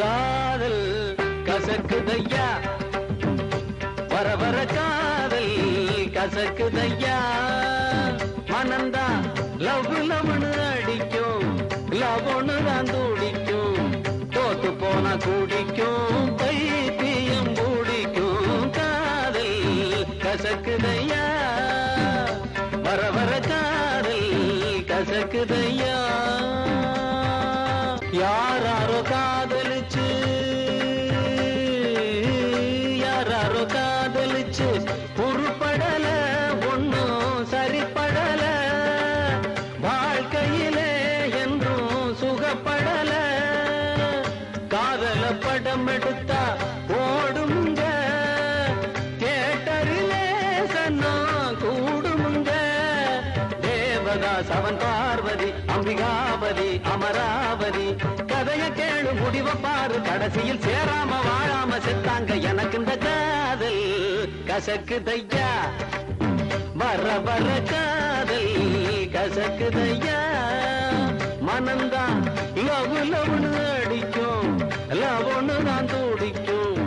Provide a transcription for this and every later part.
காதல் கசக்குதையா வர வர காதல் கசக்குதையா மனந்தா லவ் லவ்னு அடிக்கும் லவ் ஒண்ணு தான் துடிக்கும் தோத்து போனா குடிக்கும் பைத்தியம் பிடிக்கும் காதல் கசக்குதையா வர வர காதல் கசக்குதையா யாராரோ காதலிச்சு யாராரோ காதலிச்சு உருப்படல ஒன்னும் சரிப்படல வாழ்க்கையிலே என்றும் சுகப்படல காதல படம் எடுத்தா ஓடுமுங்க தியேட்டரிலே சன்னா கூடுமுங்க தேவதாஸ் அவன் பார்வதி அம்பிகாபதி அமராவதி கதைய கேளு முடிவ பாரு கடைசியில் சேராம வாழாம செத்தாங்க எனக்கு இந்த காதல் கசக்குதையா வர வர காதல் கசக்குதையா மனந்தான் லவ் லவ்னு அடிக்கும் லவ் ஒண்ணு தான் துடிக்கும்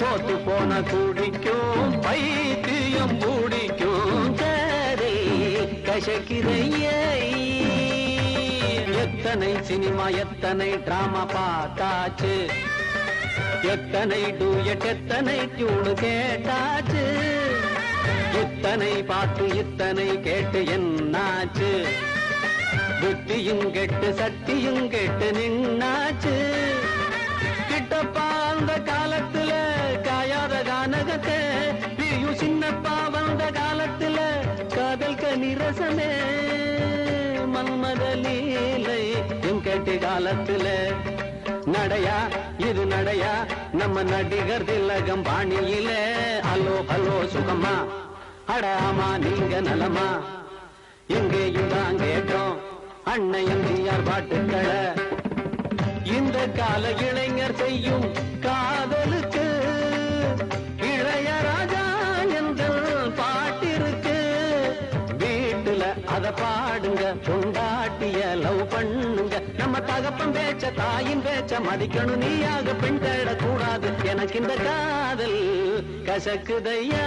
தோத்து போன குடிக்கும் பைத்தியம் பிடிக்கும் காதல் கசக்குதையா எத்தனை சினிமா எத்தனை டிராமா பார்த்தாச்சு எத்தனை டூயட் எத்தனை டியூன் கேட்டாச்சு இத்தனை பாட்டு இத்தனை கேட்டு என்னாச்சு புத்தியும் கெட்டு சக்தியும் கெட்டு நின்னாச்சு கிட்டப்பா அந்த காலத்துல காயாத கானகத்தை பிரியும் சின்னப்பா வந்த காலத்துல காதல் கனிரசமே மன்மத லீலை என் கேட்டு காலத்துல நடையா இது நடையா நம்ம நடிகர் திலகம் பாணியில ஹலோ ஹலோ சுகமா அடாமா நீங்க நலமா எங்கேயும் தான் கேட்டோம் அண்ணன் எம்ஜிஆர் பாட்டுக்களை இந்த கால இளைஞர் செய்யும் காதலுக்கு இளையராஜா என்ற பாட்டிருக்கு வீட்டுல அத பாடுங்க கொண்டாட்டிய லவ் பண்ணுங்க நம்ம தகப்பன் பேச்ச தாயின் பேச்ச மதிக்கணும் நீயாக பெண் தேடக்கூடாது எனக்கு இந்த காதல் கசக்குதையா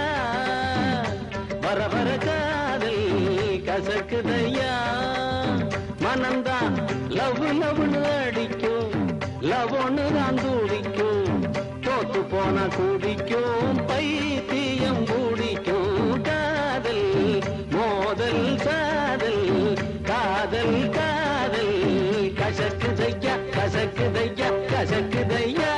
வர வர காதல் கசக்குதையா மனந்தான் லவ் லவ்னு அடிக்கும் லவ் ஒண்ணு தான் துடிக்கும் தோத்து போனா குடிக்கும் பைத்தியம் பிடிக்கும் காதல் மோதல் சாதல் காதல் காதல் கசக்குதையா கசக்குதையா கசக்குதையா